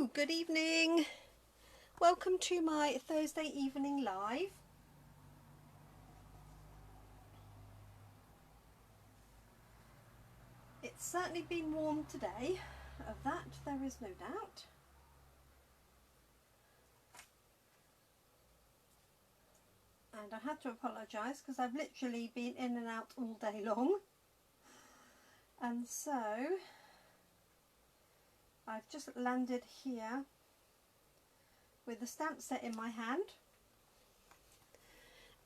Hello, good evening. Welcome to my Thursday evening live. It's certainly been warm today, of that there is no doubt. And I had to apologise because I've literally been in and out all day long. And so I've just landed here with the stamp set in my hand,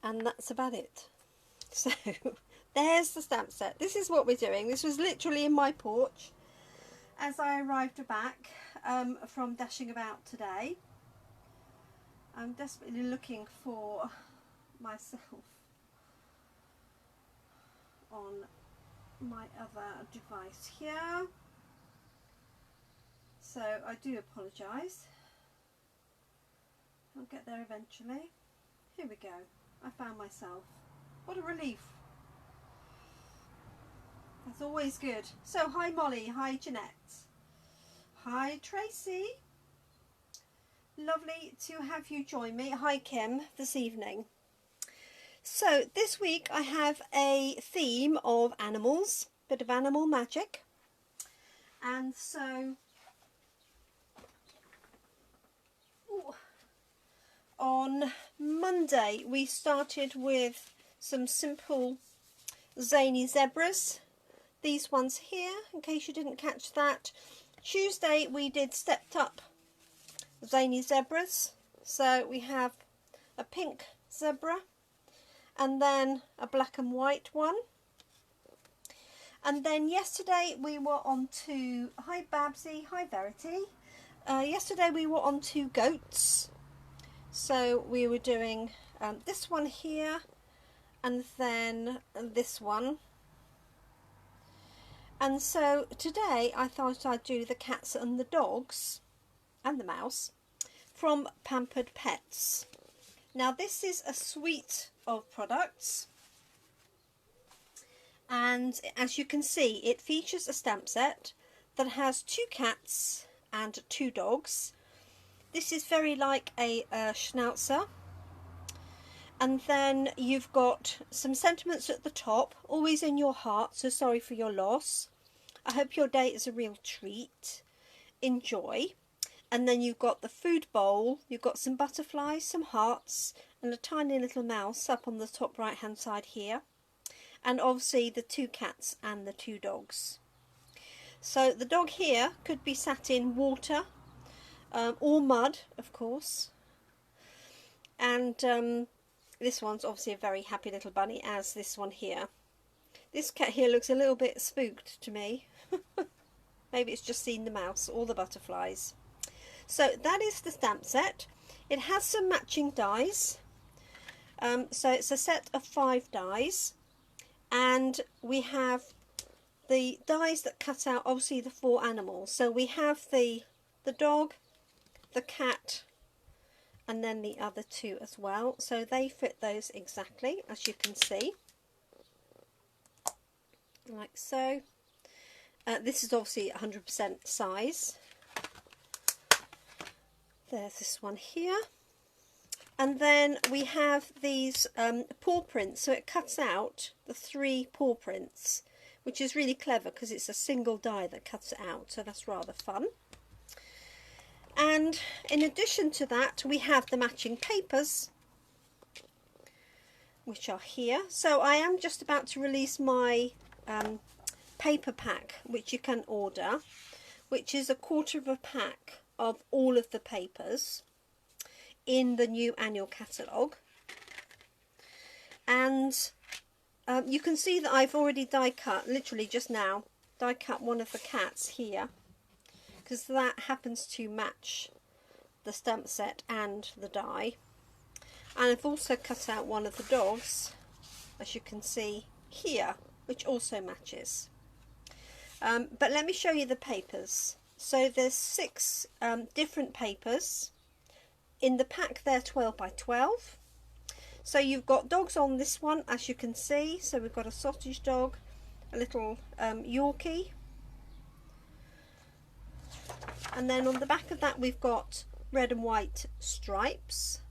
and that's about it. So there's the stamp set. This is what we're doing. This was literally in my porch as I arrived back from dashing about today. I'm desperately looking for myself on my other device here, so I do apologise. I'll get there eventually. Here we go. I found myself. What a relief. That's always good. So hi Molly, hi Jeanette, hi Tracy. Lovely to have you join me. Hi Kim, this evening. So this week I have a theme of animals, bit of animal magic. And so on Monday we started with some simple zany zebras, these ones here, in case you didn't catch that. Tuesday we did stepped up zany zebras, so we have a pink zebra and then a black and white one. And then yesterday we were on to, hi Babsy, hi Verity, yesterday we were on to goats. So we were doing this one here and then this one. And so today I thought I'd do the cats and the dogs and the mouse from Pampered Pets. Now this is a suite of products, and as you can see it features a stamp set that has 2 cats and 2 dogs. This is very like a schnauzer, and then you've got some sentiments at the top, always in your heart, so sorry for your loss, I hope your day is a real treat, enjoy. And then you've got the food bowl, you've got some butterflies, some hearts and a tiny little mouse up on the top right hand side here, and obviously the 2 cats and the 2 dogs. So the dog here could be sat in water or mud, of course, and this one's obviously a very happy little bunny, as this one here. This cat here looks a little bit spooked to me. Maybe it's just seen the mouse or the butterflies. So that is the stamp set. It has some matching dies. So it's a set of 5 dies, and we have the dies that cut out obviously the 4 animals. So we have the dog, the cat, and then the other 2 as well. So they fit those exactly, as you can see, like so. This is obviously 100% size. There's this one here, and then we have these paw prints, so it cuts out the 3 paw prints, which is really clever because it's a single die that cuts it out, so that's rather fun. And in addition to that we have the matching papers, which are here. So I am just about to release my paper pack, which you can order, which is 1/4 of a pack of all of the papers in the new annual catalogue. And you can see that I've already die cut, literally just now, die cut one of the cats here, because that happens to match the stamp set and the die. And I've also cut out one of the dogs, as you can see here, which also matches. But let me show you the papers. So there's 6 different papers. In the pack they're 12 by 12. So you've got dogs on this one, as you can see. So we've got a sausage dog, a little Yorkie, And then on the back of that we've got red and white stripes,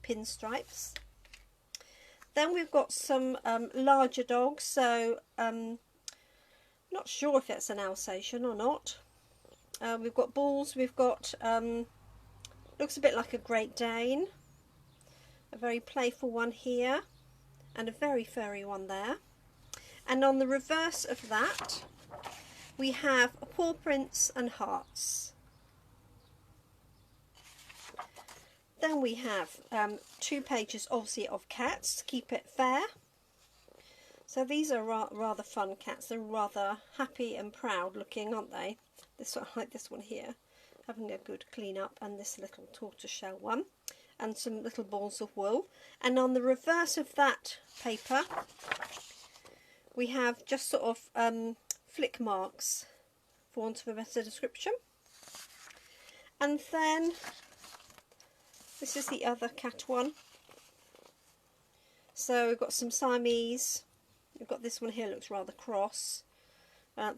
pinstripes. Then we've got some larger dogs, so not sure if it's an Alsatian or not. We've got bulls, we've got, looks a bit like a Great Dane, a very playful one here, and a very furry one there. And on the reverse of that we have paw prints and hearts. Then we have 2 pages obviously of cats to keep it fair. So these are rather fun cats. They're rather happy and proud looking, aren't they? This one, like this one here, having a good clean up, and this little tortoiseshell one, and some little balls of wool. And on the reverse of that paper we have just sort of flick marks, for want of a better description. And then this is the other cat one. So we've got some Siamese. We've got this one here, looks rather cross.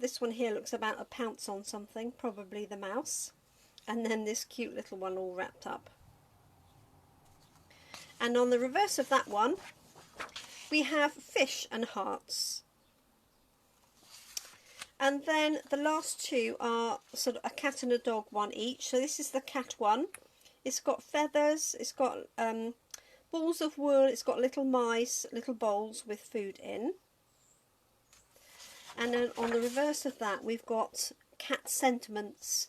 This one here looks about to pounce on something, probably the mouse. And then this cute little one all wrapped up. And on the reverse of that one we have fish and hearts. And then the last 2 are sort of a cat and a dog one each. So this is the cat one. It's got feathers, it's got balls of wool, it's got little mice, little bowls with food in. And then on the reverse of that we've got cat sentiments.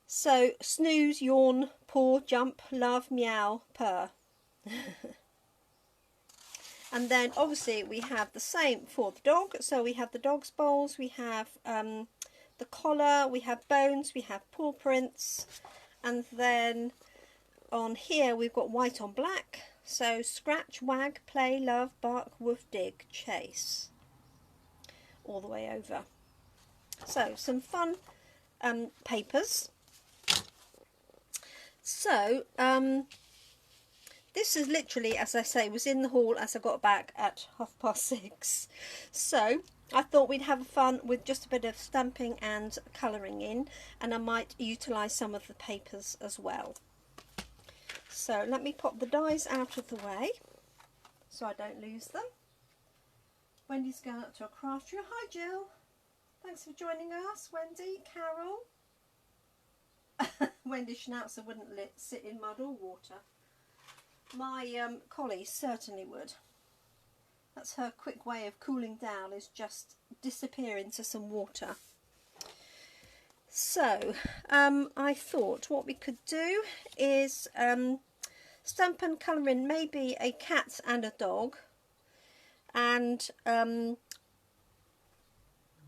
So snooze, yawn, paw, jump, love, meow, purr. And then obviously we have the same for the dog. So we have the dog's bowls, we have the collar, we have bones, we have paw prints. And then on here we've got white on black. So scratch, wag, play, love, bark, woof, dig, chase. All the way over. So some fun papers. So this is literally, as I say, was in the hall as I got back at 6:30. So I thought we'd have fun with just a bit of stamping and colouring in, and I might utilise some of the papers as well. So let me pop the dies out of the way so I don't lose them. Wendy's going up to a craft room. Hi Jill, thanks for joining us. Wendy, Carol. Wendy Schnauzer wouldn't sit in mud or water. My collie certainly would. That's her quick way of cooling down, is just disappear into some water. So I thought what we could do is stamp and colour in maybe a cat and a dog, and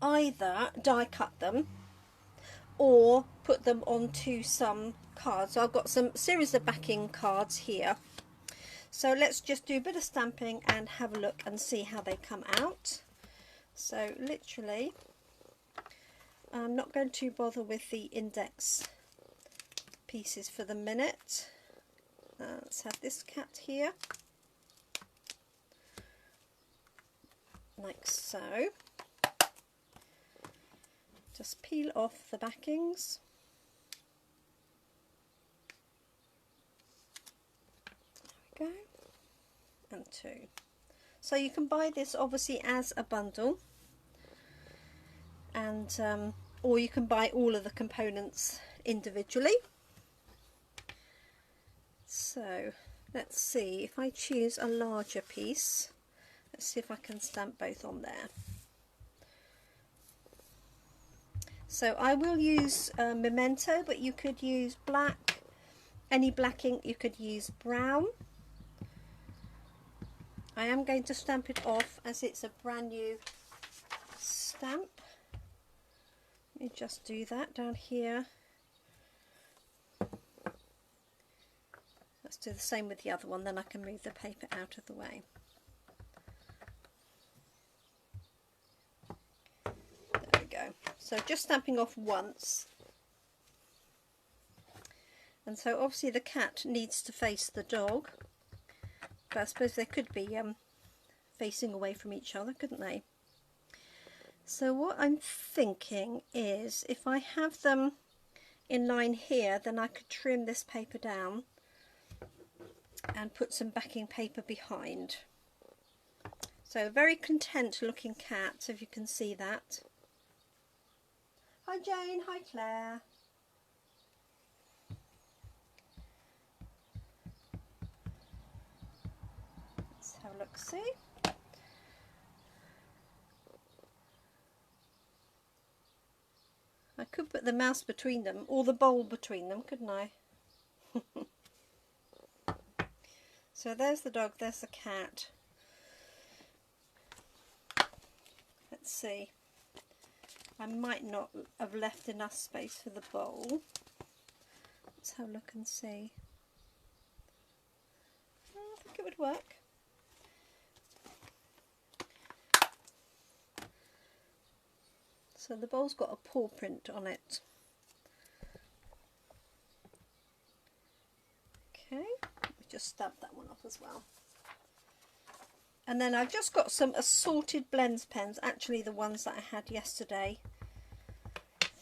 either die cut them or put them onto some cards. So I've got some series of backing cards here. So let's just do a bit of stamping and have a look and see how they come out. So literally, I'm not going to bother with the index pieces for the minute. Let's have this cat here, like so. Just peel off the backings. There we go. And 2. So you can buy this obviously as a bundle, and or you can buy all of the components individually. So let's see, if I choose a larger piece, let's see if I can stamp both on there. So I will use Memento, but you could use black, any black ink, you could use brown. I am going to stamp it off as it's a brand new stamp. Let me just do that down here. Let's do the same with the other one, then I can move the paper out of the way. There we go. So just stamping off once. And so obviously the cat needs to face the dog, but I suppose they could be facing away from each other, couldn't they? So what I'm thinking is if I have them in line here, then I could trim this paper down and put some backing paper behind. So very content looking cat, if you can see that. Hi Jane, hi Claire. Let's have a look, see. I could put the mouse between them, or the bowl between them, couldn't I? So there's the dog, there's the cat. Let's see. I might not have left enough space for the bowl. Let's have a look and see. I think it would work. So the bowl's got a paw print on it. Okay, let me just stamp that one off as well. And then I've just got some assorted blends pens, actually the ones that I had yesterday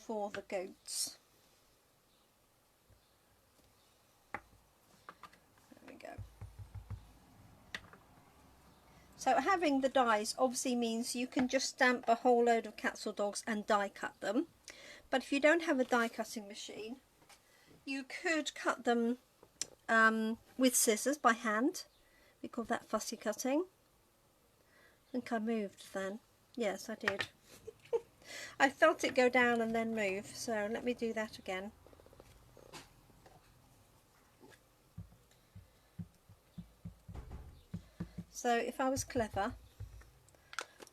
for the goats. There we go. So having the dies obviously means you can just stamp a whole load of cats or dogs and die cut them. But if you don't have a die cutting machine, you could cut them with scissors by hand. We call that fussy cutting. I think I moved then. Yes, I did. I felt it go down and then move, so let me do that again. So if I was clever,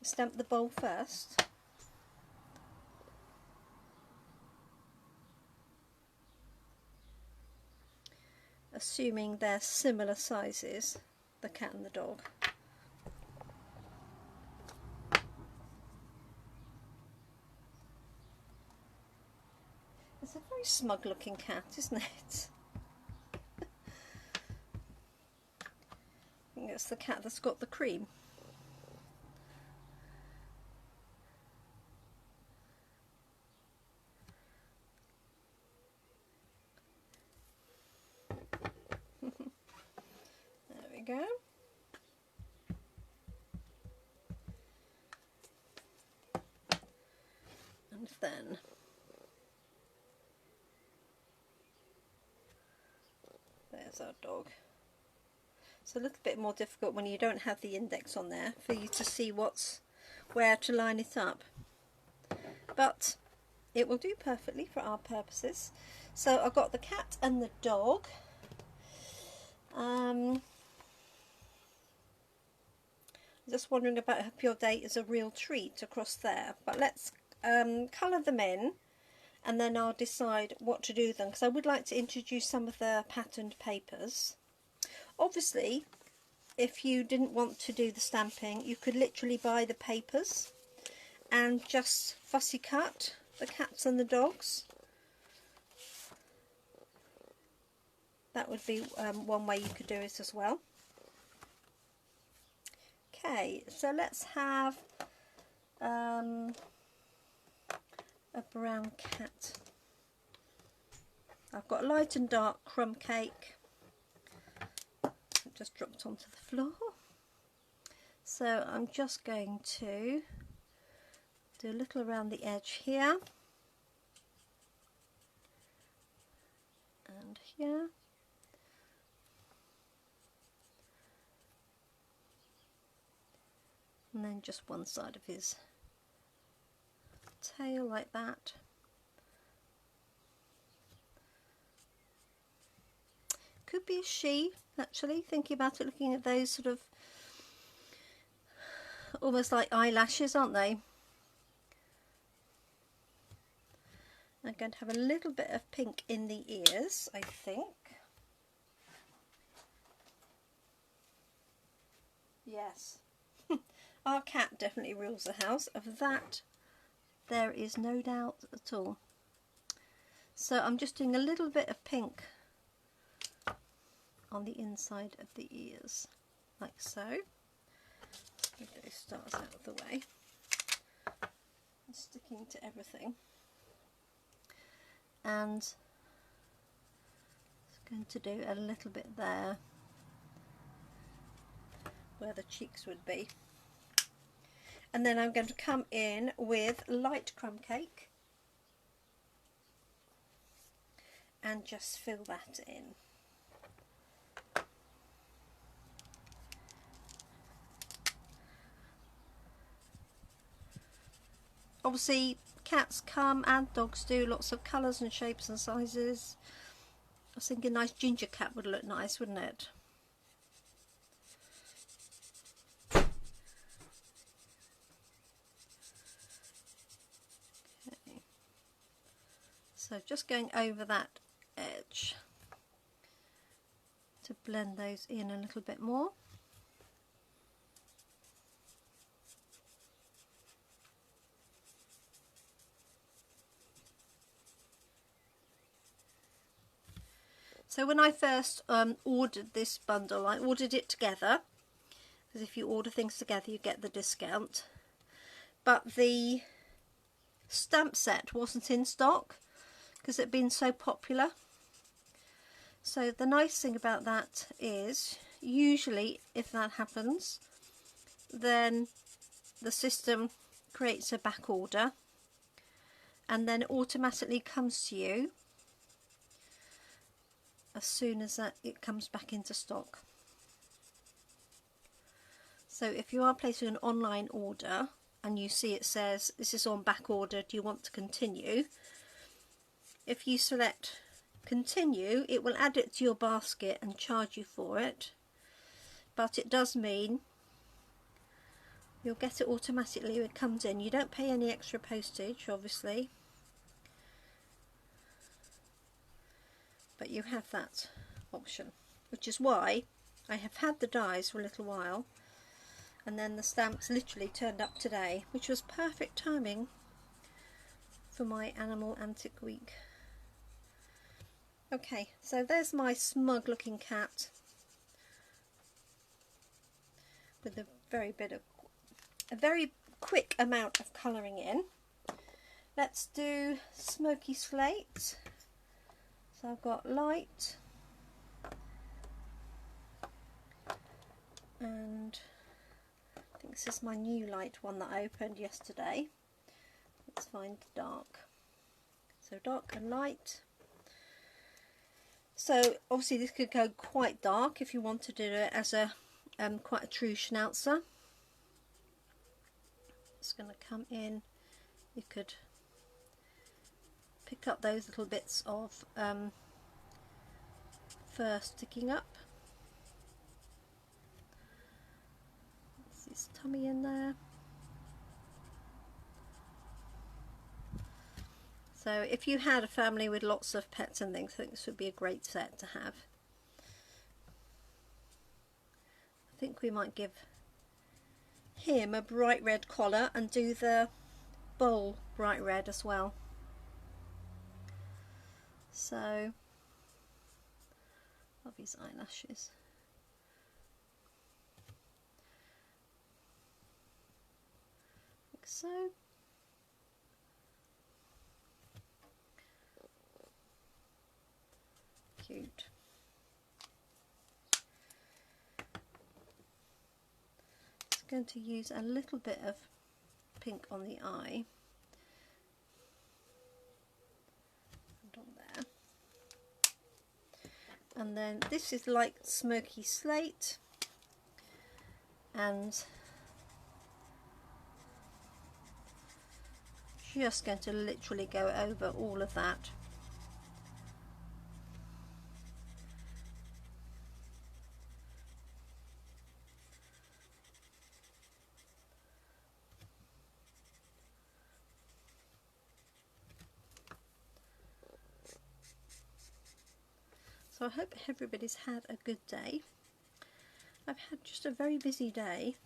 I'd stamp the bowl first. Assuming they're similar sizes, the cat and the dog. It's a very smug looking cat, isn't it? I think it's the cat that's got the cream. There we go. And then there's our dog. It's a little bit more difficult when you don't have the index on there for you to see where to line it up, but it will do perfectly for our purposes. So I've got the cat and the dog. Just wondering about Hope Your Day is a Real Treat across there, but let's colour them in and then I'll decide what to do with them, because I would like to introduce some of the patterned papers. Obviously, if you didn't want to do the stamping, you could literally buy the papers and just fussy cut the cats and the dogs. That would be one way you could do it as well. Okay, so let's have a brown cat. I've got light and dark crumb cake. It just dropped onto the floor. So I'm just going to do a little around the edge here and here. And then just one side of his tail like that. Could be a she, actually, thinking about it, looking at those sort of almost like eyelashes, aren't they? I'm going to have a little bit of pink in the ears, I think. Yes. Our cat definitely rules the house. Of that, there is no doubt at all. So I'm just doing a little bit of pink on the inside of the ears, like so. Get those stars out of the way. sticking to everything, and it's going to do a little bit there where the cheeks would be, and then I'm going to come in with light crumb cake and just fill that in. Obviously cats come and dogs do, lots of colours and shapes and sizes. I was thinking a nice ginger cat would look nice, wouldn't it? Okay. So just going over that edge to blend those in a little bit more. So when I first ordered this bundle, I ordered it together, because if you order things together you get the discount, but the stamp set wasn't in stock because it had been so popular. So the nice thing about that is, usually if that happens, then the system creates a back order and then it automatically comes to you as soon as it comes back into stock. So if you are placing an online order and you see it says this is on back order, do you want to continue? If you select continue, it will add it to your basket and charge you for it, but it does mean you'll get it automatically when it comes in. You don't pay any extra postage, obviously, but you have that option, which is why I have had the dies for a little while, and then the stamps literally turned up today, which was perfect timing for my Animal Antique Week. Okay, so there's my smug looking cat with a very quick amount of colouring in. Let's do smoky slate. So I've got light and I think this is my new light one that I opened yesterday. Let's find dark. So dark and light. So obviously this could go quite dark if you want to do it as a quite a true schnauzer. It's going to come in. You could pick up those little bits of fur sticking up. There's his tummy in there. So if you had a family with lots of pets and things, I think this would be a great set to have. I think we might give him a bright red collar and do the bowl bright red as well. So, love his eyelashes. Like so. Cute. Just going to use a little bit of pink on the eye and on there, and then this is like smoky slate, and just going to literally go over all of that. So I hope everybody's had a good day. I've had just a very busy day,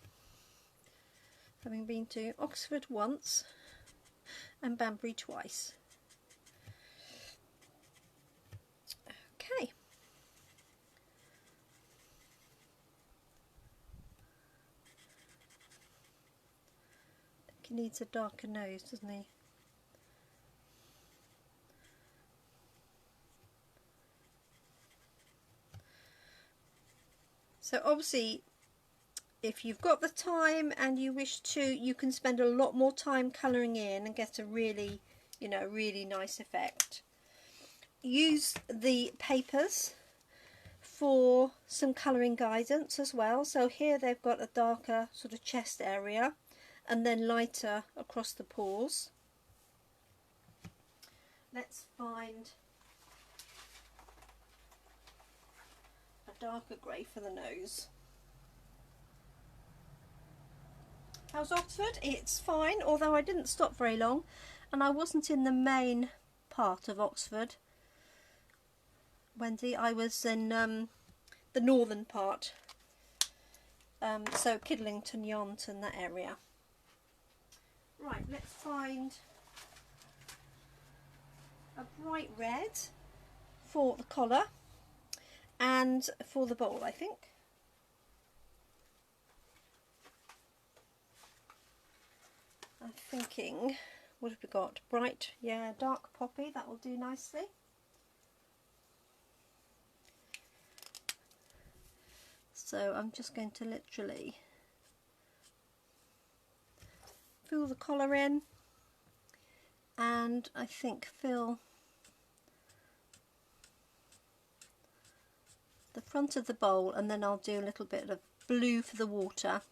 having been to Oxford once and Banbury twice. Okay. he needs a darker nose, doesn't he? So obviously, if you've got the time and you wish to, you can spend a lot more time colouring in and get a really, you know, really nice effect. Use the papers for some colouring guidance as well. So here they've got a darker sort of chest area and then lighter across the paws. Let's find a darker grey for the nose. How's Oxford? It's fine, although I didn't stop very long and I wasn't in the main part of Oxford, Wendy. I was in the northern part, so Kidlington, Yarnton, that area. Right, let's find a bright red for the collar and for the bowl, I think. I'm thinking, what have we got? Bright, yeah, dark poppy, that will do nicely. So I'm just going to literally fill the collar in and I think fill the front of the bowl, and then I'll do a little bit of blue for the water.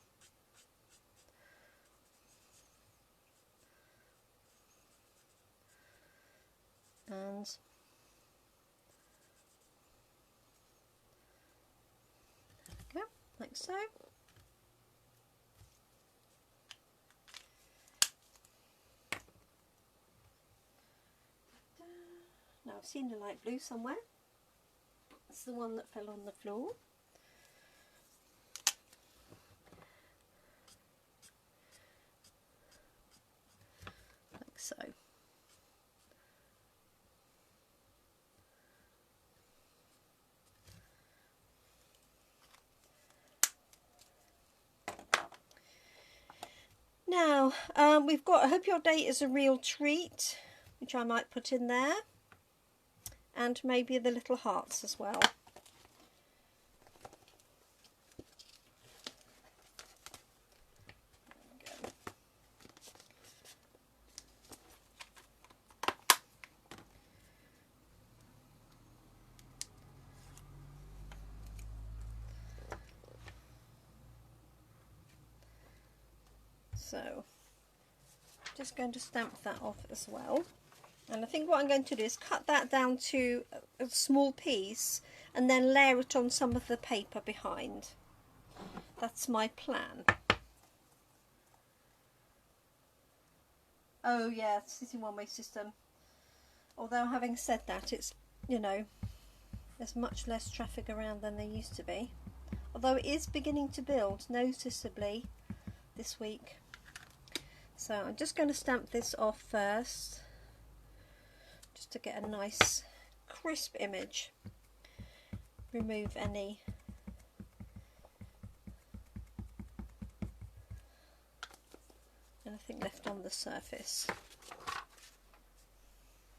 And there we go, like so. Now I've seen a light blue somewhere. It's the one that fell on the floor. Like so. Now we've got I Hope Your Day Is a Real Treat, which I might put in there, and maybe the little hearts as well. So just going to stamp that off as well, and I think what I'm going to do is cut that down to a small piece and then layer it on some of the paper behind. That's my plan. Oh yeah, it's in one-way system, although having said that, it's, you know, there's much less traffic around than there used to be, although it is beginning to build noticeably this week. So I'm just going to stamp this off first, just to get a nice crisp image. Remove any anything left on the surface.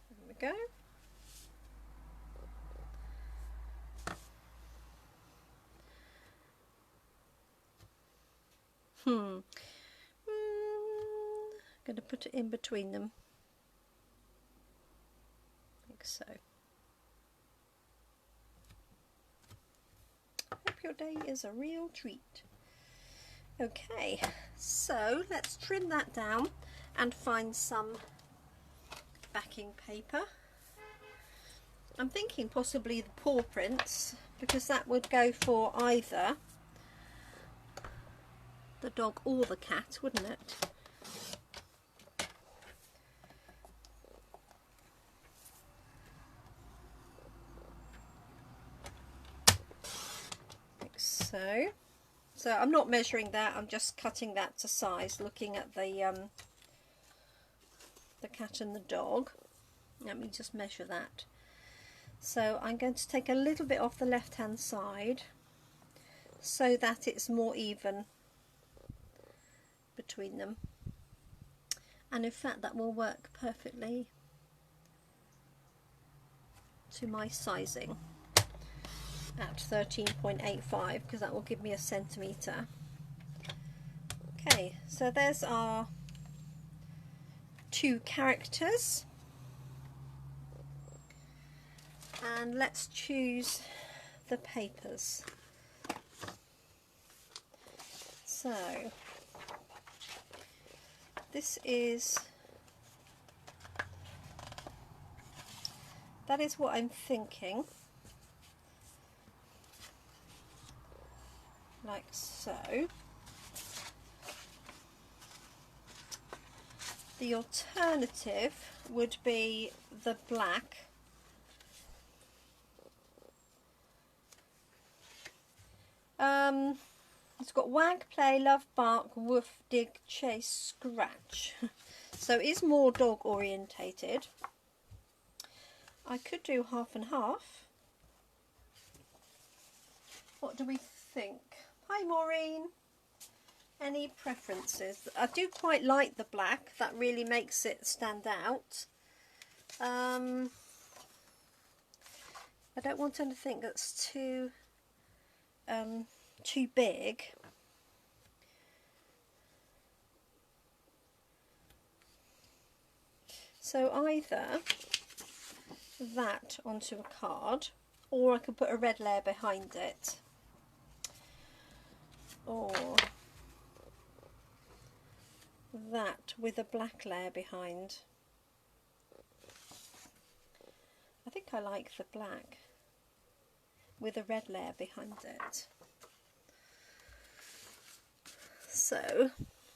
There we go. Going to put it in between them, like so. Hope your day is a real treat. Okay, so let's trim that down and find some backing paper. I'm thinking possibly the paw prints, because that would go for either the dog or the cat, wouldn't it? So I'm not measuring that, I'm just cutting that to size, looking at the cat and the dog. Let me just measure that. So I'm going to take a little bit off the left hand side so that it's more even between them. and in fact that will work perfectly to my sizing at 13.85, because that will give me a centimetre. Okay, so there's our 2 characters, and let's choose the papers. So that is what I'm thinking, like so. The alternative would be the black. It's got wag, play, love, bark, woof, dig, chase, scratch. So it is more dog orientated. I could do half and half. What do we think? Hi Maureen. Any preferences? I do quite like the black. That really makes it stand out. I don't want anything that's too big. So either that onto a card, or I could put a red layer behind it, or that with a black layer behind. I think I like the black with a red layer behind it. So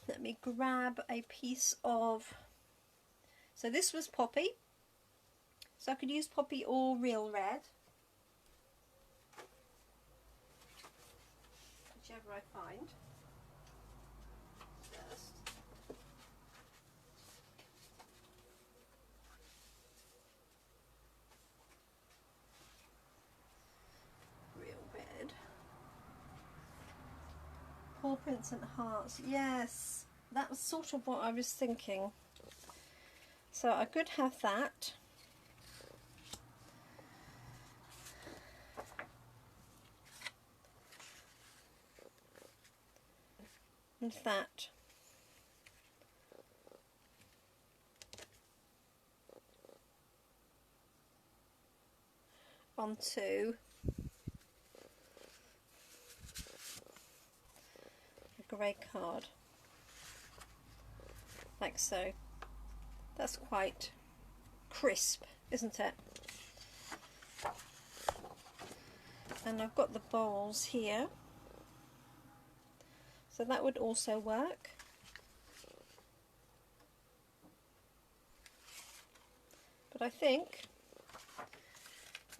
let me grab a piece of, so this was poppy, so I could use poppy or real red, whichever I find first. Real red. Paw prints and hearts, yes, that was sort of what I was thinking. So I could have that. And that. Onto a grey card, like so. That's quite crisp, isn't it? And I've got the bowls here, so that would also work. But I think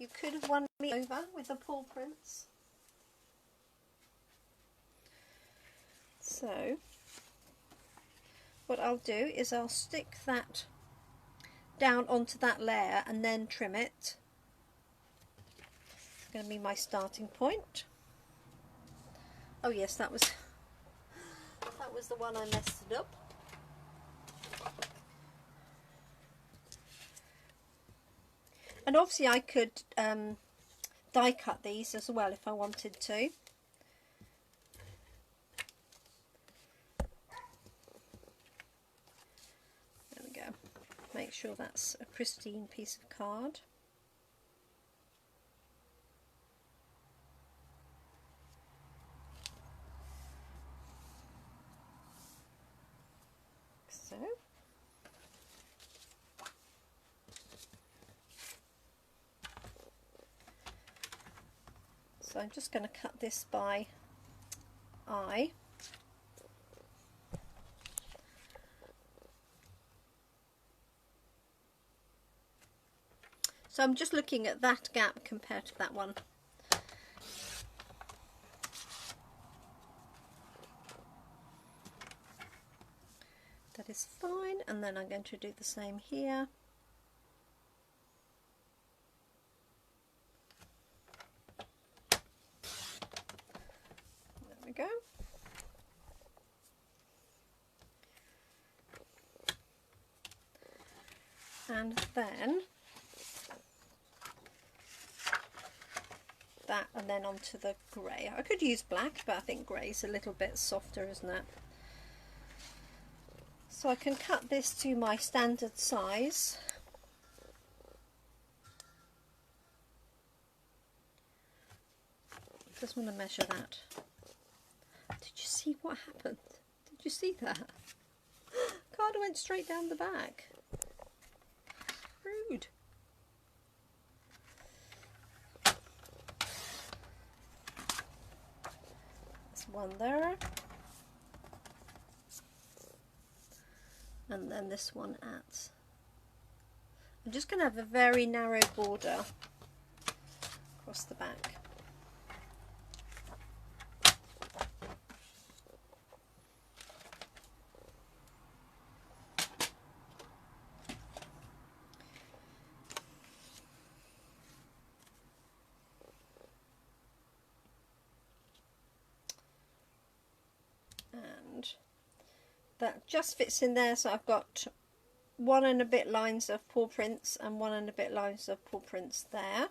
you could have won me over with the paw prints. So what I'll do is I'll stick that down onto that layer and then trim it. It's going to be my starting point. Oh yes, that was the one I messed it up. And obviously I could die cut these as well if I wanted to. There we go. Make sure that's a pristine piece of card. So. So I'm just going to cut this by eye. So I'm just looking at that gap compared to that one. That is fine, and then I'm going to do the same here. There we go. and then that, and then onto the grey. I could use black, but I think grey is a little bit softer, isn't it? So I can cut this to my standard size. Just want to measure that. Did you see what happened? Did you see that? Card went straight down the back. Rude. There's one there. And then this one at. I'm just going to have a very narrow border across the back. And that just fits in there, so I've got 1 and a bit lines of paw prints and 1 and a bit lines of paw prints there.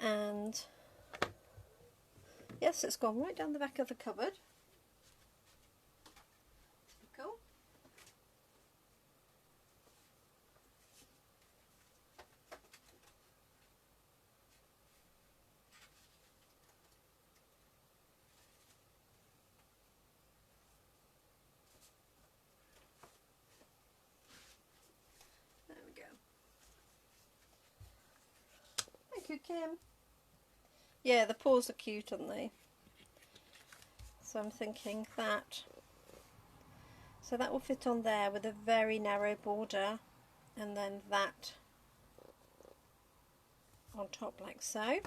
And yes, it's gone right down the back of the cupboard. Cool. There we go. Thank you, Kim. Yeah, the paws are cute, aren't they? So I'm thinking that, so that will fit on there with a very narrow border, and then that on top like so.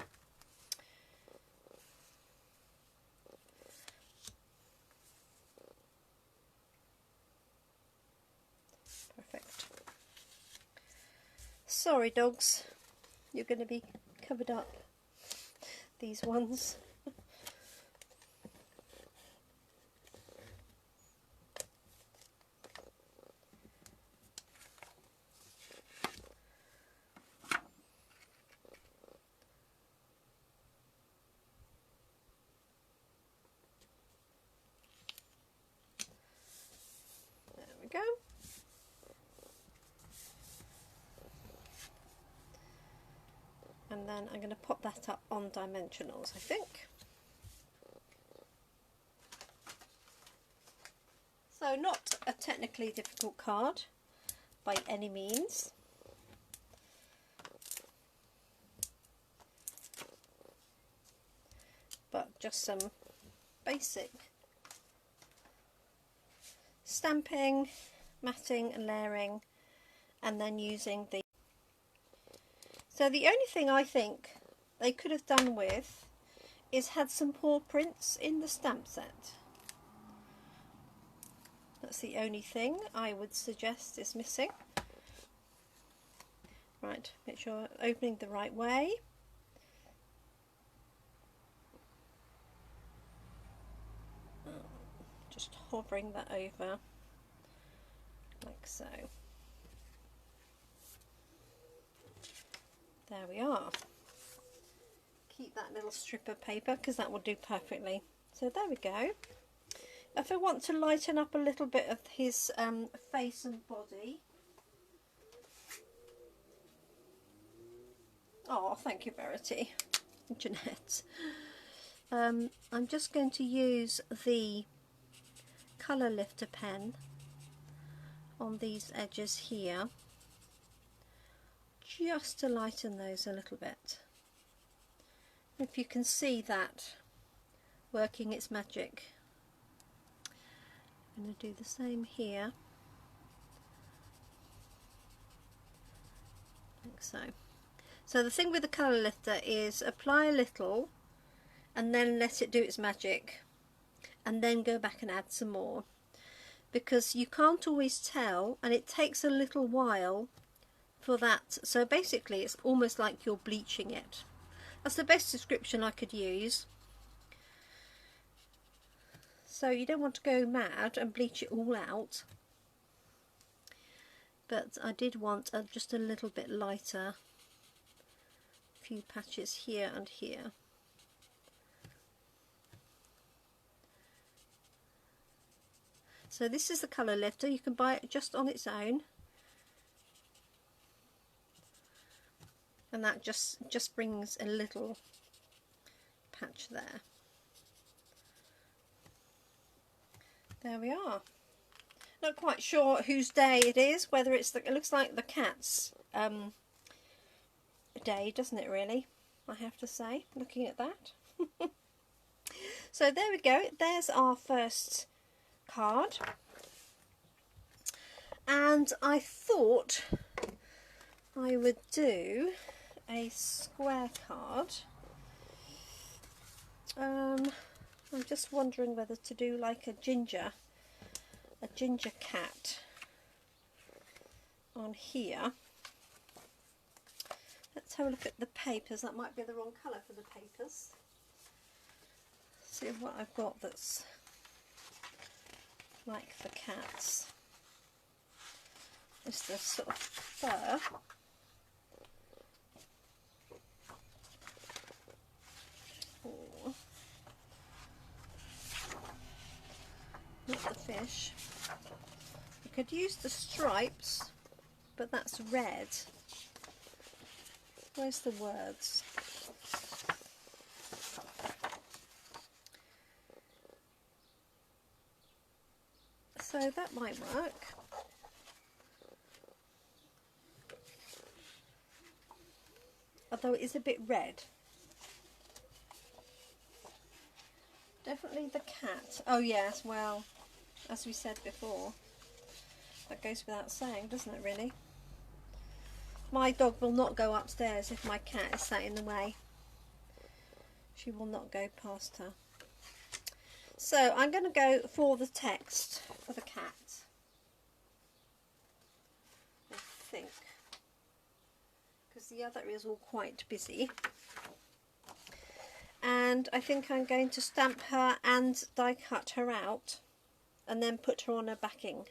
Perfect. Sorry dogs, you're going to be covered up, these ones. There we go. And then I'm going to pop that up on dimensionals, I think. So not a technically difficult card by any means. But just some basic stamping, matting and layering, and then using the... So the only thing I think they could have done with is had some paw prints in the stamp set. That's the only thing I would suggest is missing. Right, make sure opening the right way. Just hovering that over like so. There we are. Keep that little strip of paper because that will do perfectly. So there we go. If I want to lighten up a little bit of his face and body. Oh, thank you, Verity. Jeanette. I'm just going to use the colour lifter pen on these edges here, just to lighten those a little bit. If you can see that working its magic. I'm going to do the same here, like so. So the thing with the colour lifter is apply a little and then let it do its magic, and then go back and add some more, because you can't always tell and it takes a little while for that. So basically it's almost like you're bleaching it. That's the best description I could use. So you don't want to go mad and bleach it all out. but I did want just a little bit lighter, a few patches here and here. So this is the colour lifter. You can buy it just on its own, and that just brings a little patch there. There we are. Not quite sure whose day it is, whether it's it looks like the cat's day, doesn't it really, I have to say, looking at that. So there we go, there's our first card, and I thought I would do a square card. I'm just wondering whether to do like a ginger cat on here. Let's have a look at the papers. That might be the wrong colour for the papers. See what I've got that's like the cats. It's the sort of fur. Or not the fish. You could use the stripes, but that's red. Where's the words? So that might work. Although it is a bit red. Definitely the cat. Oh yes, well, as we said before, that goes without saying, doesn't it really? My dog will not go upstairs if my cat is sat in the way. She will not go past her. So I'm going to go for the text for the cat, I think, because the other is all quite busy. And I think I'm going to stamp her and die cut her out and then put her on her backing.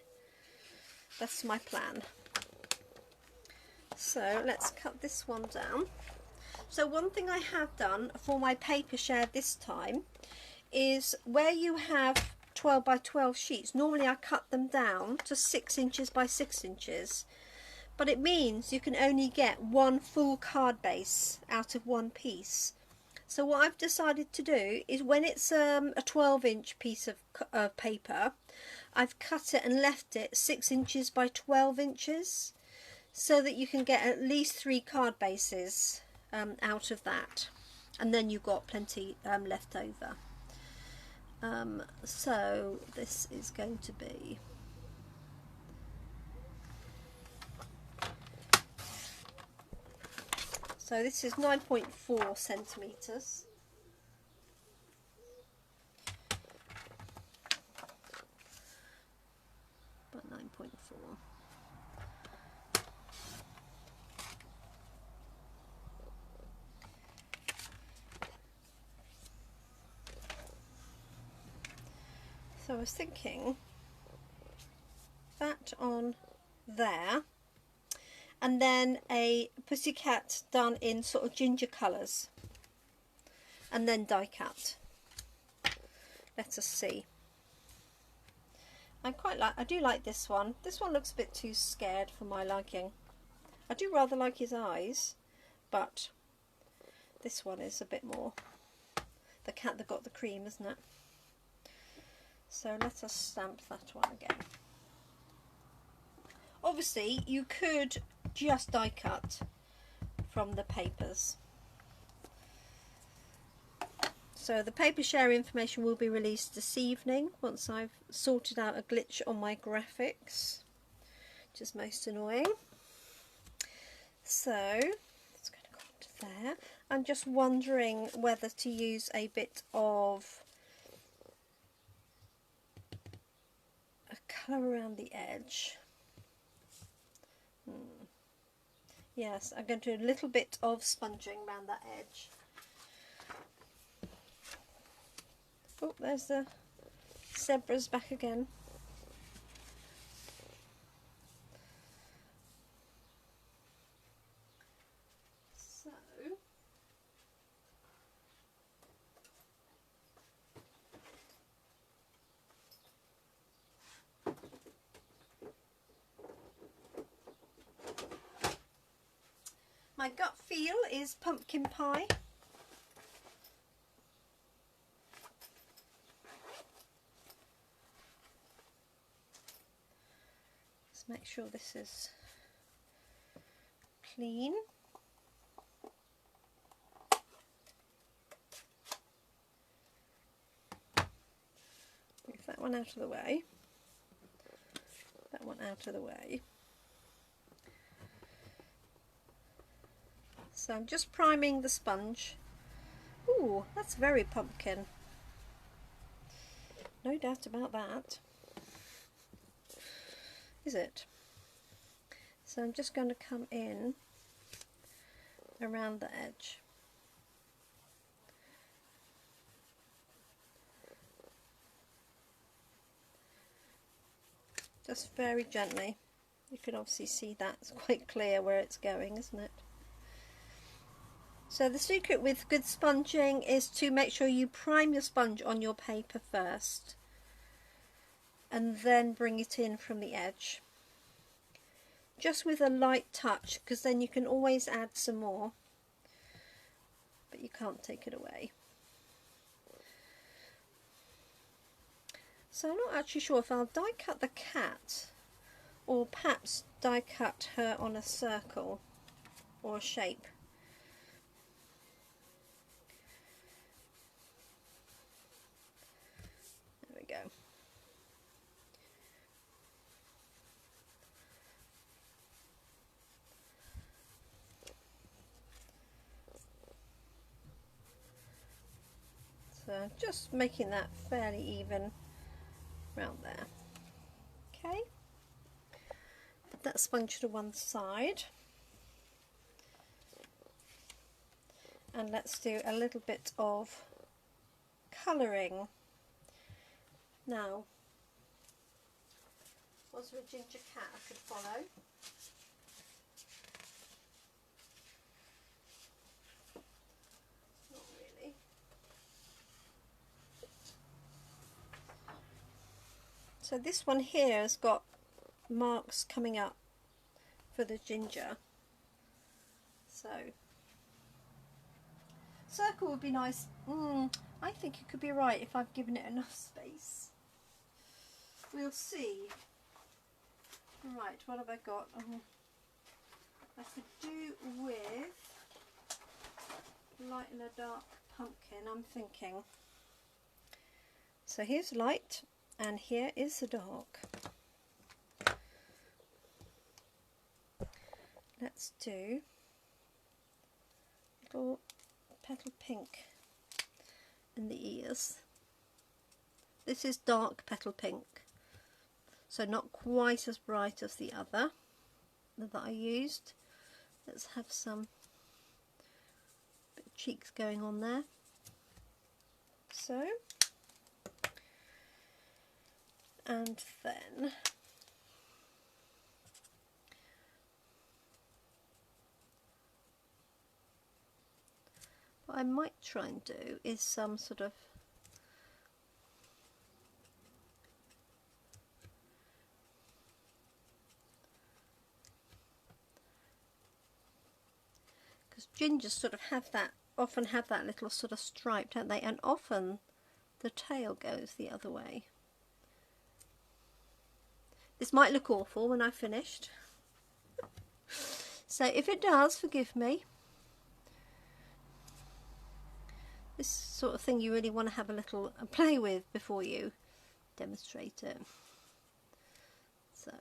That's my plan. So let's cut this one down. So one thing I have done for my paper share this time is where you have 12 by 12 sheets, normally I cut them down to 6 inches by 6 inches, but it means you can only get one full card base out of one piece. So what I've decided to do is when it's a 12-inch piece of paper, I've cut it and left it 6 inches by 12 inches so that you can get at least 3 card bases out of that, and then you've got plenty left over. So this is going to be this is 9.4 centimetres. About 9.4. So I was thinking that on there, and then a pussycat done in sort of ginger colours, and then die cut. Let us see. I do like this one. This one looks a bit too scared for my liking. I do rather like his eyes, but this one is a bit more the cat that got the cream, isn't it? So let us stamp that one again. Obviously you could just die cut from the papers. So the paper share information will be released this evening once I've sorted out a glitch on my graphics, which is most annoying. So it's going to go up to there. I'm just wondering whether to use a bit of a colour around the edge. Yes, I'm going to do a little bit of sponging around that edge. Oh, there's the zebras back again. My gut feel is pumpkin pie. Let's make sure this is clean. Move that one out of the way. That one out of the way. So I'm just priming the sponge. Ooh, that's very pumpkin. No doubt about that. Is it? So I'm just going to come in around the edge. Just very gently. You can obviously see that's quite clear where it's going, isn't it? So the secret with good sponging is to make sure you prime your sponge on your paper first and then bring it in from the edge. Just with a light touch, because then you can always add some more, but you can't take it away. So I'm not actually sure if I'll die cut the cat or perhaps die cut her on a circle or a shape. There we go. So just making that fairly even around there. Okay, put that sponge to one side and let's do a little bit of colouring. Now, was there a ginger cat I could follow? Not really. So this one here has got marks coming up for the ginger. So, circle would be nice. I think it could be right if I've given it enough space. We'll see. Right, what have I got? I could do with light and a dark pumpkin, I'm thinking. So here's light and here is the dark. Let's do little petal pink in the ears. This is dark petal pink, so not quite as bright as the other that I used. Let's have some bit of cheeks going on there. So, and then what I might try and do is some sort of gingers sort of often have that little sort of stripe, don't they? And often the tail goes the other way. This might look awful when I've finished. So if it does, forgive me. This sort of thing you really want to have a little play with before you demonstrate it. So.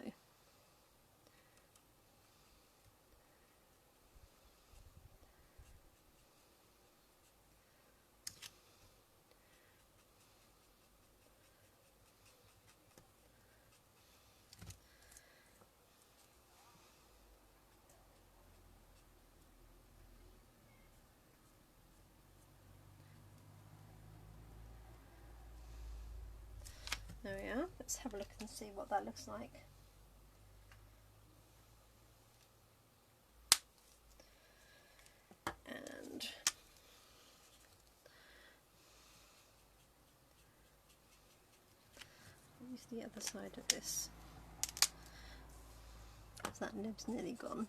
There we are. Let's have a look and see what that looks like. And use the other side of this, because that nib's nearly gone.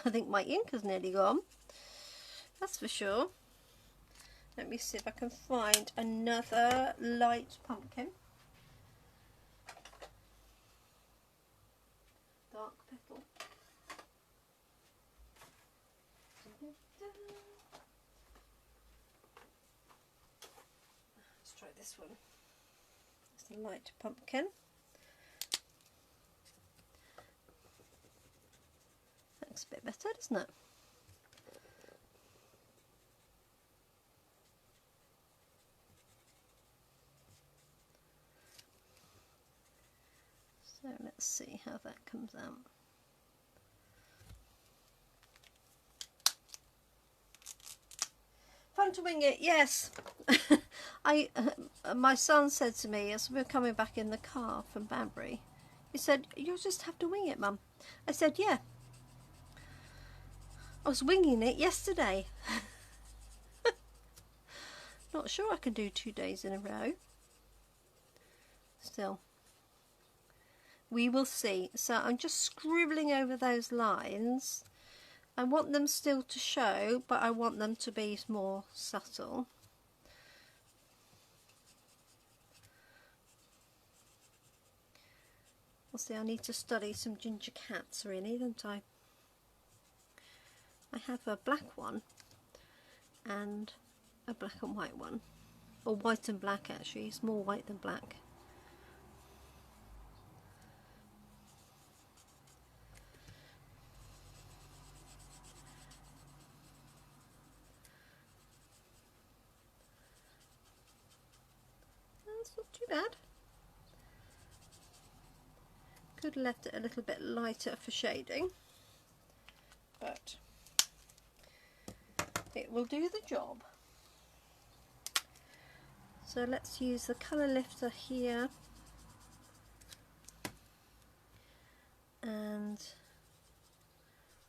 I think my ink is nearly gone. That's for sure. Let me see if I can find another light pumpkin. Dark petal. Let's try this one. It's a light pumpkin. That looks a bit better, doesn't it? So let's see how that comes out. Fun to wing it, yes. My son said to me as we were coming back in the car from Banbury, he said, "You'll just have to wing it, Mum." I said, "Yeah. I was winging it yesterday." Not sure I can do 2 days in a row. Still, we will see. So I'm just scribbling over those lines. I want them still to show, but I want them to be more subtle. We'll see, I need to study some ginger cats really, don't I? I have a black one and a black and white one. Or white and black actually, it's more white than black. That's not too bad. Could have left it a little bit lighter for shading, but it will do the job. So let's use the colour lifter here and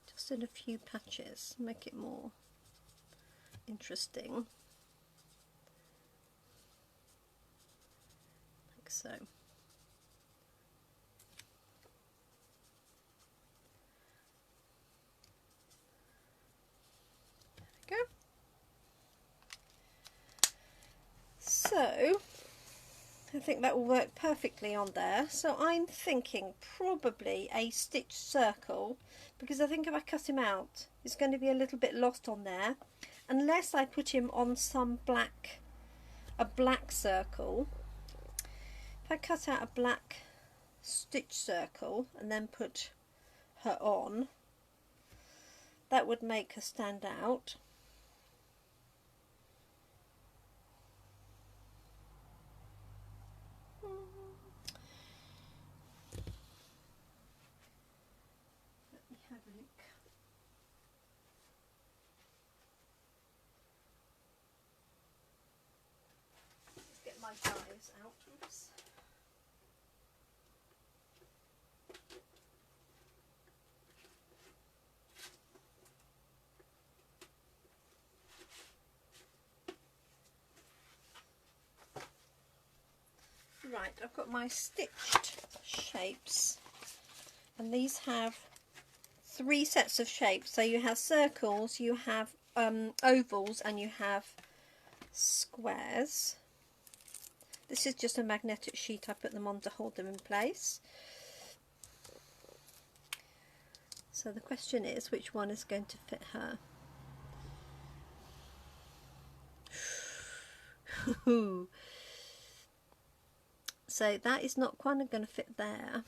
just in a few patches, make it more interesting, like so. There we go. So I think that will work perfectly on there. So I'm thinking probably a stitched circle, because I think if I cut him out he's going to be a little bit lost on there unless I put him on some a black circle. If I cut out a black stitch circle and then put her on, that would make her stand out. Let me have a look. Let's get my dies out. Oops. Right, I've got my stitched shapes, and these have 3 sets of shapes. So you have circles, you have ovals, and you have squares. This is just a magnetic sheet. I put them on to hold them in place. So the question is, which one is going to fit her? So that is not quite going to fit there.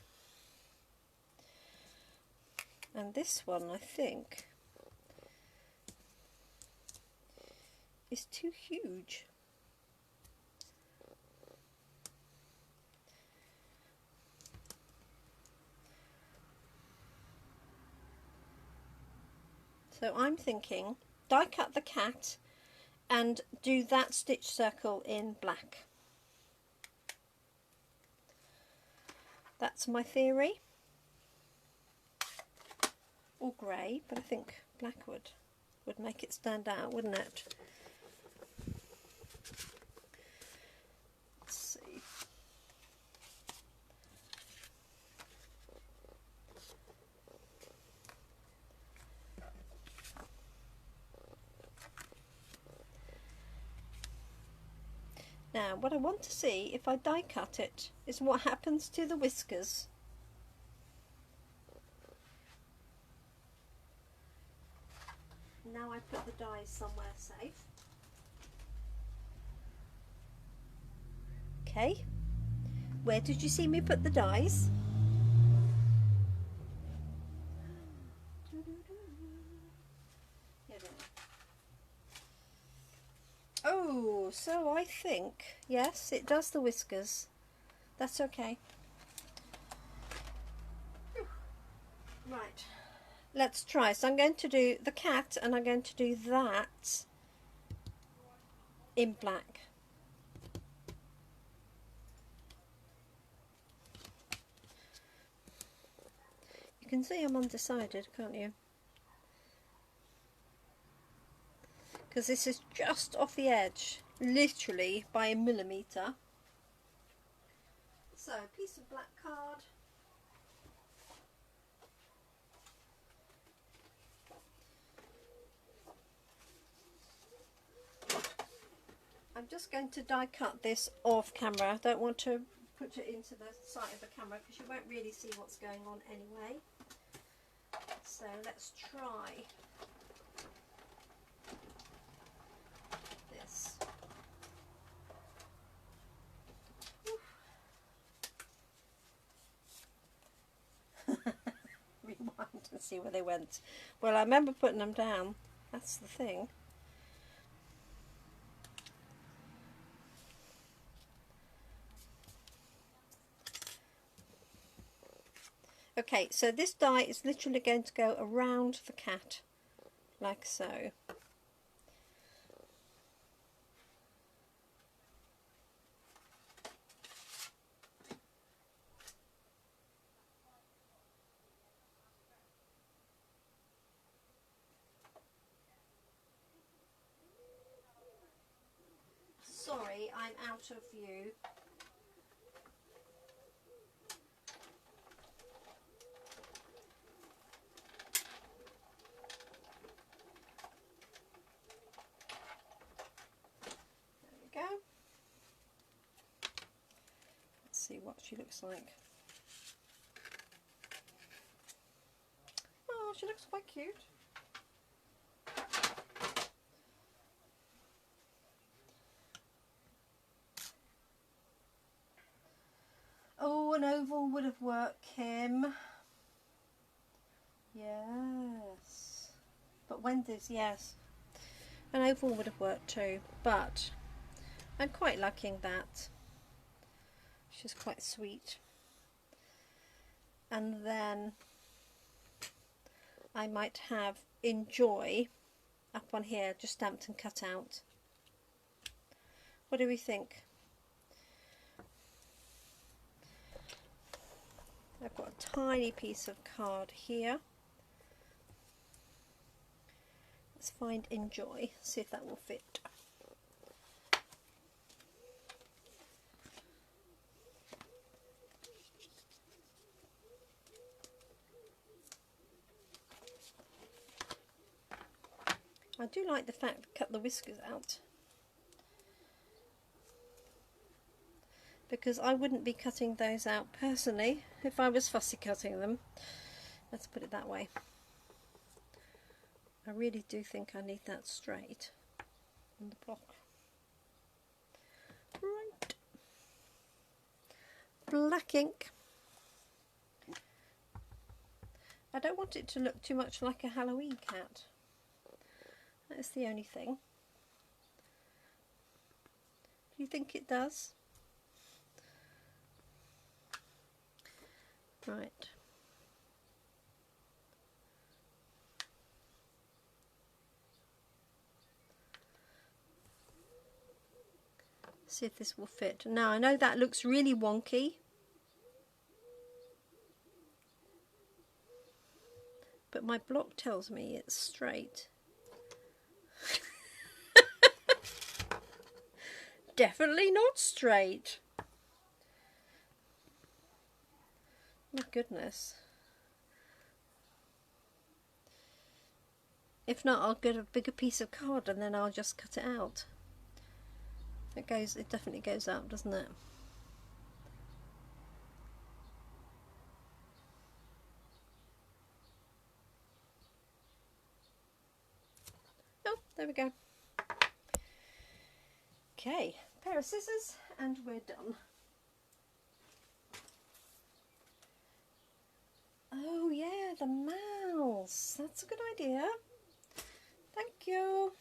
And this one, I think, is too huge. So I'm thinking die cut the cat and do that stitch circle in black. That's my theory. Or grey, but I think black would make it stand out, wouldn't it? Let's see. Now what I want to see, if I die cut it, is what happens to the whiskers. Now I put the dies somewhere safe. Okay, where did you see me put the dies? Oh, so I think, yes, it does the whiskers. That's okay. Right, let's try. So I'm going to do the cat and I'm going to do that in black. You can see I'm undecided, can't you? Because this is just off the edge, literally by a millimetre. So, piece of black card. I'm just going to die cut this off camera. I don't want to put it into the side of the camera because you won't really see what's going on anyway. So let's try this. Rewind and see where they went. Well, I remember putting them down. That's the thing. Okay, so this die is literally going to go around the cat, like so. Sorry, I'm out of view. Go. Let's see what she looks like. Oh, she looks quite cute. Oh, an oval would have worked, Kim. Yes. But Wendy's, yes. An oval would have worked too, but I'm quite liking that. She's quite sweet. And then I might have Enjoy up on here, just stamped and cut out. What do we think? I've got a tiny piece of card here. Let's find Enjoy, see if that will fit. I do like the fact to cut the whiskers out, because I wouldn't be cutting those out personally if I was fussy cutting them. Let's put it that way. I really do think I need that straight on the block. Right. Black ink. I don't want it to look too much like a Halloween cat. That's the only thing. Do you think it does? Right. See if this will fit. Now I know that looks really wonky, but my block tells me it's straight. Definitely not straight. My goodness. If not, I'll get a bigger piece of card and then I'll just cut it out. It definitely goes up, doesn't it? Oh, there we go. Okay, pair of scissors and we're done. Oh yeah, the mouse. That's a good idea. Thank you.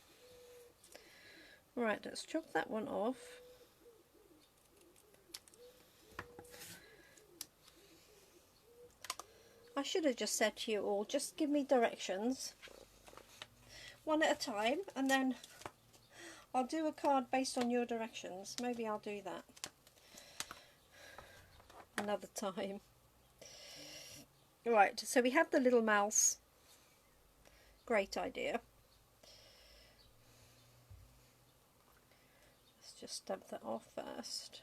Right, let's chop that one off. I should have just said to you all, just give me directions one at a time, and then I'll do a card based on your directions. Maybe I'll do that another time. Right, so we have the little mouse. Great idea. Let's just stamp that off first.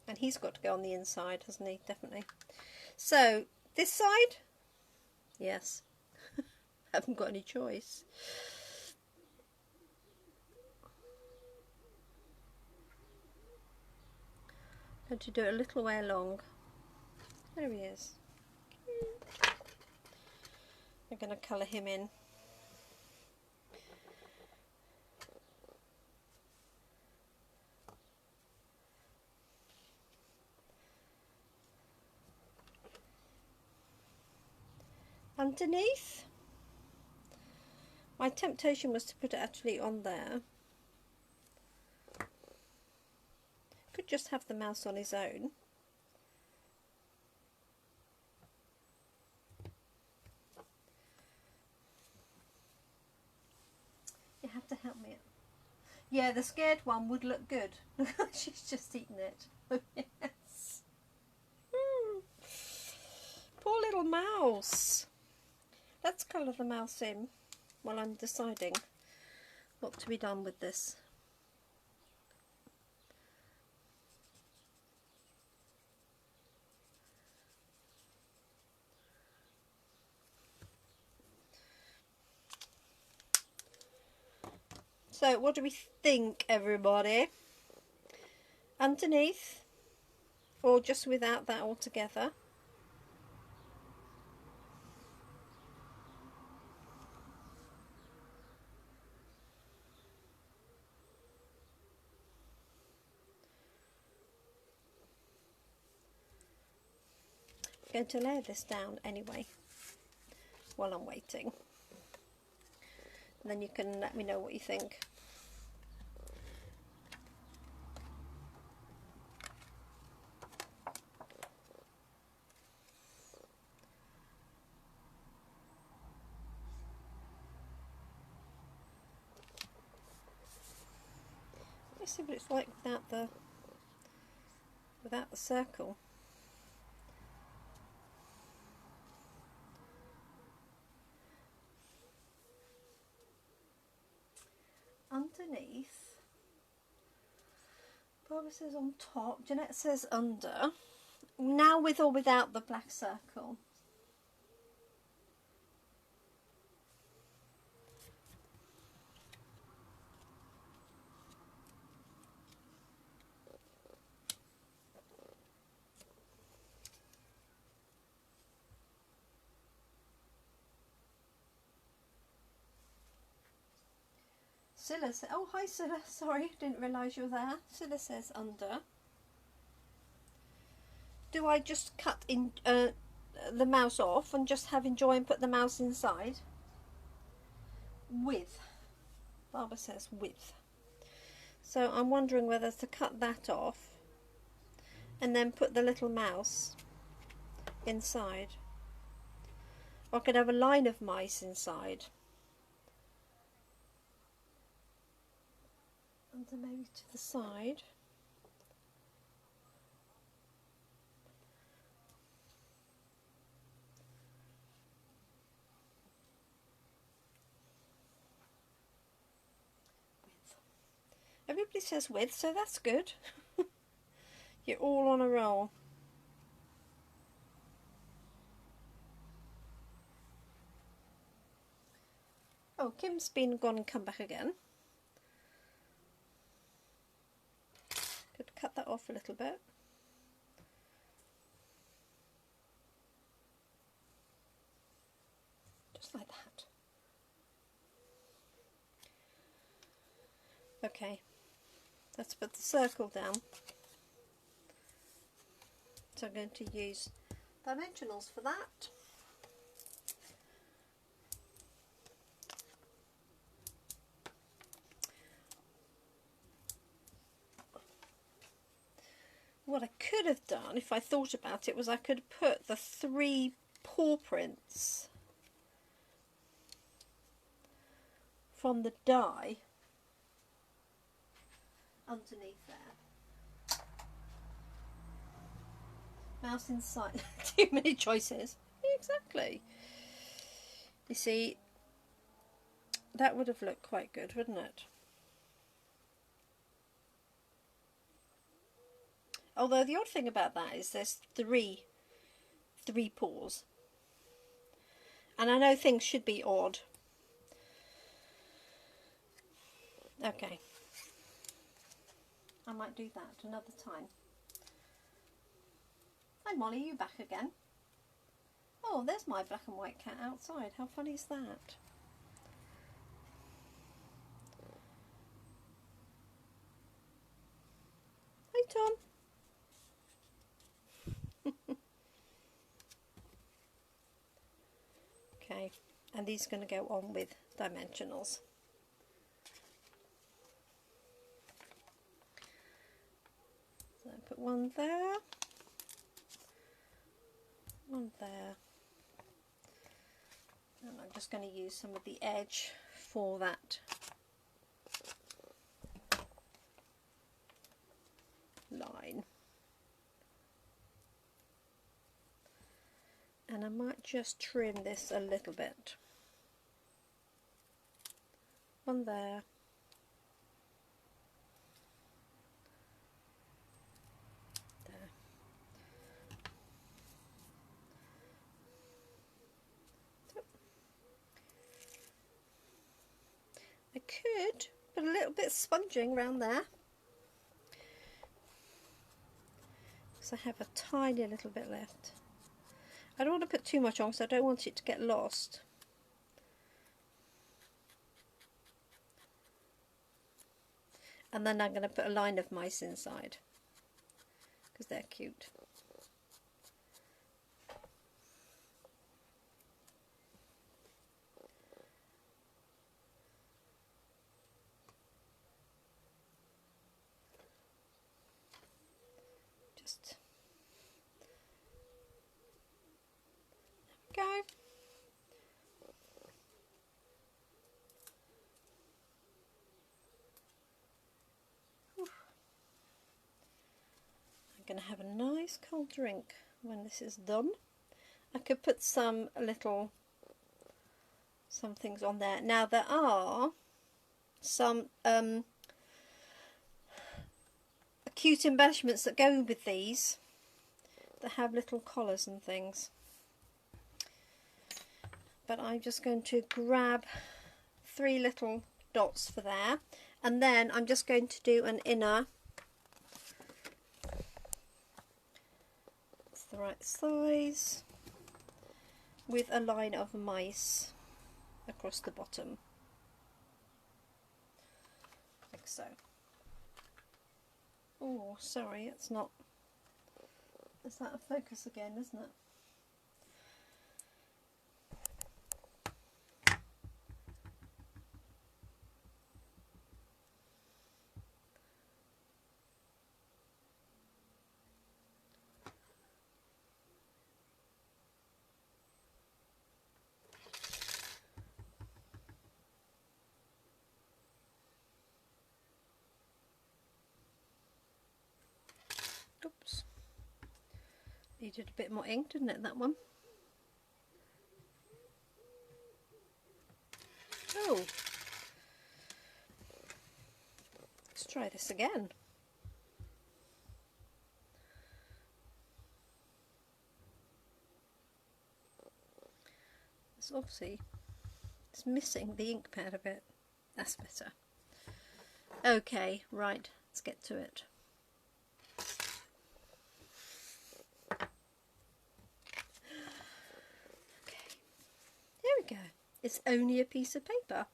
And he's got to go on the inside, hasn't he? Definitely. So, this side? Yes. Haven't got any choice. Going to do it a little way along. There he is. I'm going to colour him in. Underneath, my temptation was to put it actually on there. Could just have the mouse on his own. You have to help me. Yeah, the scared one would look good. She's just eaten it. Yes. Poor little mouse. Let's colour the mouse in while I'm deciding what to be done with this. So what do we think, everybody? Underneath, or just without that altogether? I'm going to lay this down anyway while I'm waiting, and then you can let me know what you think. Let's see what it's like without the circle. Underneath, Barbara says on top, Jeanette says under. Now with or without the black circle? Scylla says, oh hi Scylla, sorry, didn't realise you were there. Scylla says under. Do I just cut in the mouse off and just have Enjoy and put the mouse inside? With. Barbara says with. So I'm wondering whether to cut that off and then put the little mouse inside. Or I could have a line of mice inside. And then maybe to the side. Everybody says with, so that's good. You're all on a roll. Oh, Kim's been gone and come back again. Could cut that off a little bit. Just like that. Okay, let's put the circle down. So I'm going to use dimensionals for that. What I could have done, if I thought about it, was I could have put the 3 paw prints from the die underneath there. Mouse inside. Too many choices. Exactly. You see, that would have looked quite good, wouldn't it? Although the odd thing about that is there's three paws. And I know things should be odd. Okay. I might do that another time. Hi Molly, you back again? Oh, there's my black and white cat outside. How funny is that? Hi Tom. Okay, and these are going to go on with dimensionals. So put one there, one there, and I'm just going to use some of the edge for that line. And I might just trim this a little bit. One there. There. I could put a little bit of sponging around there, because I have a tiny little bit left. I don't want to put too much on because I don't want it to get lost. And then I'm going to put a line of mice inside because they're cute. Just there we go. I'm going to have a nice cold drink when this is done. I could put some things on there. Now there are some cute embellishments that go with these that have little collars and things. But I'm just going to grab 3 little dots for there, and then I'm just going to do an inner. It's the right size, with a line of mice across the bottom, like so. Oh, sorry, it's not. Is that a focus again, isn't it? Oops. Needed a bit more ink, didn't it, that one? Oh. Let's try this again. It's obviously It's missing the ink pad a bit. That's better. Okay, right, let's get to it. Okay, there we go. It's only a piece of paper.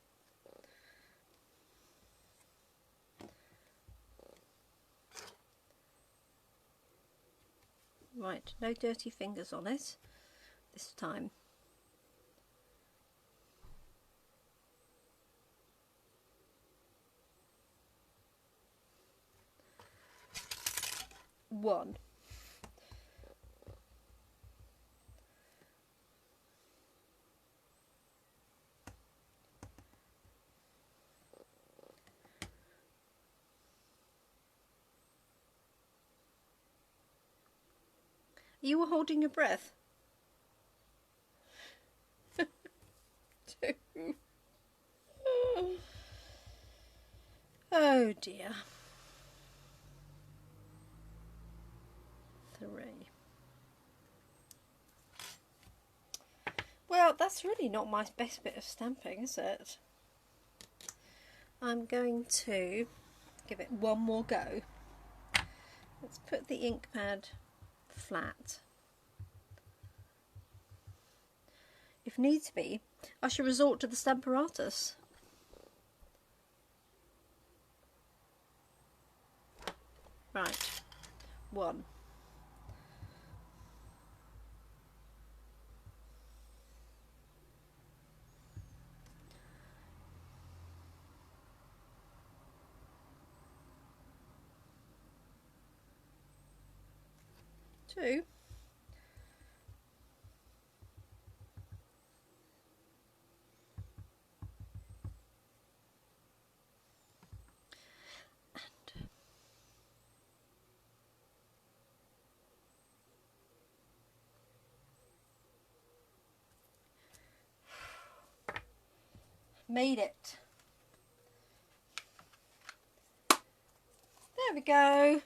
Right, no dirty fingers on it this time. One. You were holding your breath. Two. Oh dear. Three. Well, that's really not my best bit of stamping, is it? I'm going to give it one more go. Let's put the ink pad flat. If needs be, I shall resort to the Stamparatus. Right, one. Two. Made it. There we go.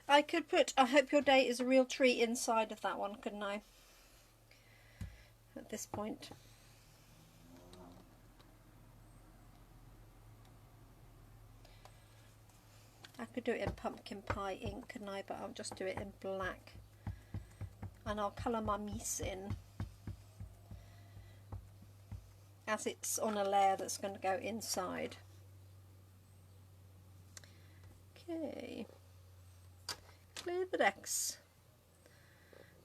I could put "I hope your day is a real treat" inside of that one, couldn't I? At this point. I could do it in pumpkin pie ink, couldn't I? But I'll just do it in black. And I'll colour my mice in, as it's on a layer that's going to go inside. Okay. Clear the decks.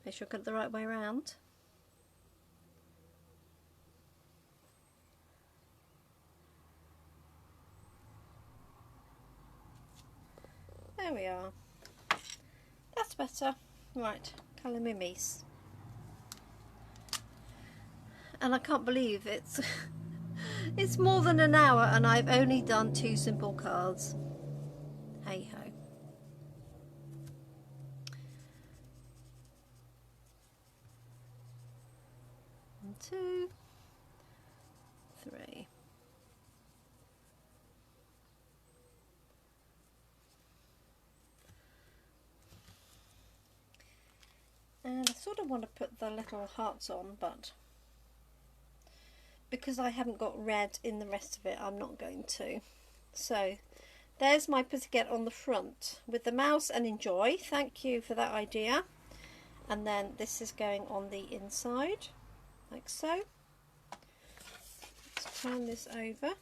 Make sure I got it the right way around. There we are. That's better. Right, colour my mice. And I can't believe it's it's more than an hour and I've only done 2 simple cards. Hey ho. One, two, three. And I sort of want to put the little hearts on, but because I haven't got red in the rest of it, I'm not going to. So there's my pussycat on the front with the mouse and enjoy. Thank you for that idea. And then this is going on the inside, like so. Let's turn this over.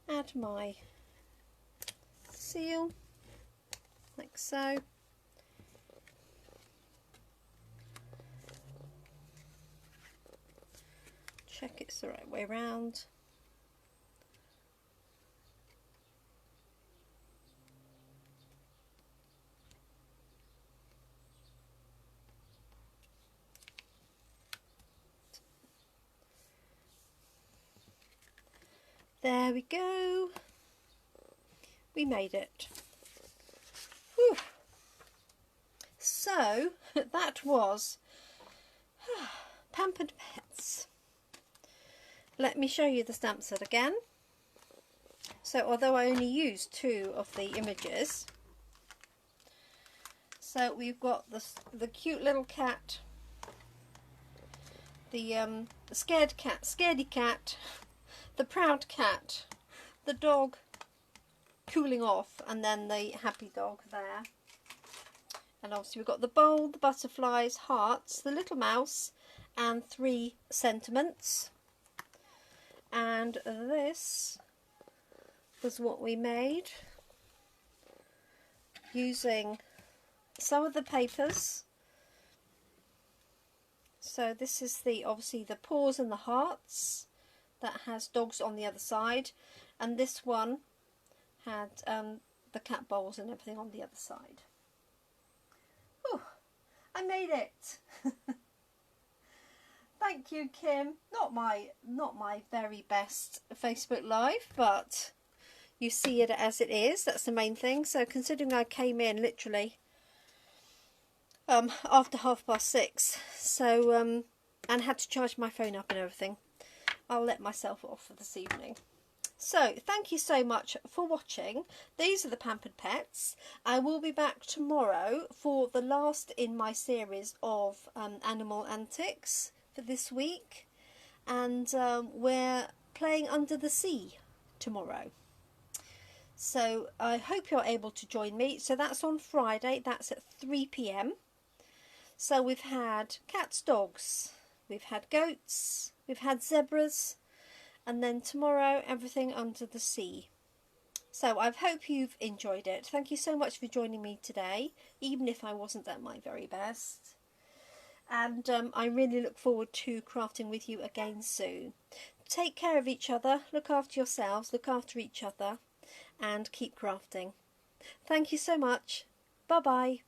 Add my seal, like so. Check it's the right way round. There we go. We made it. Whew. So that was Pampered Pets. Let me show you the stamp set again. So although I only used 2 of the images, So we've got the cute little cat, the scared cat, scaredy cat, the proud cat, the dog cooling off, and then the happy dog there. And obviously we've got the bowl, the butterflies, hearts, the little mouse, and 3 sentiments. And this was what we made using some of the papers. So this is obviously the paws and the hearts that has dogs on the other side, and this one had the cat bowls and everything on the other side. Oh, I made it. Thank you, Kim. Not my very best Facebook Live, but you see it as it is. That's the main thing. So considering I came in literally after 6:30, so and had to charge my phone up and everything, I'll let myself off for this evening. So thank you so much for watching. These are the Pampered Pets. I will be back tomorrow for the last in my series of animal antics for this week, and we're playing Under the Sea tomorrow. So I hope you're able to join me. So that's on Friday, that's at 3 p.m. So we've had cats, dogs, we've had goats, we've had zebras, and then tomorrow everything under the sea. So I hope you've enjoyed it. Thank you so much for joining me today, even if I wasn't at my very best. And I really look forward to crafting with you again soon. Take care of each other, look after yourselves, look after each other, and keep crafting. Thank you so much. Bye bye.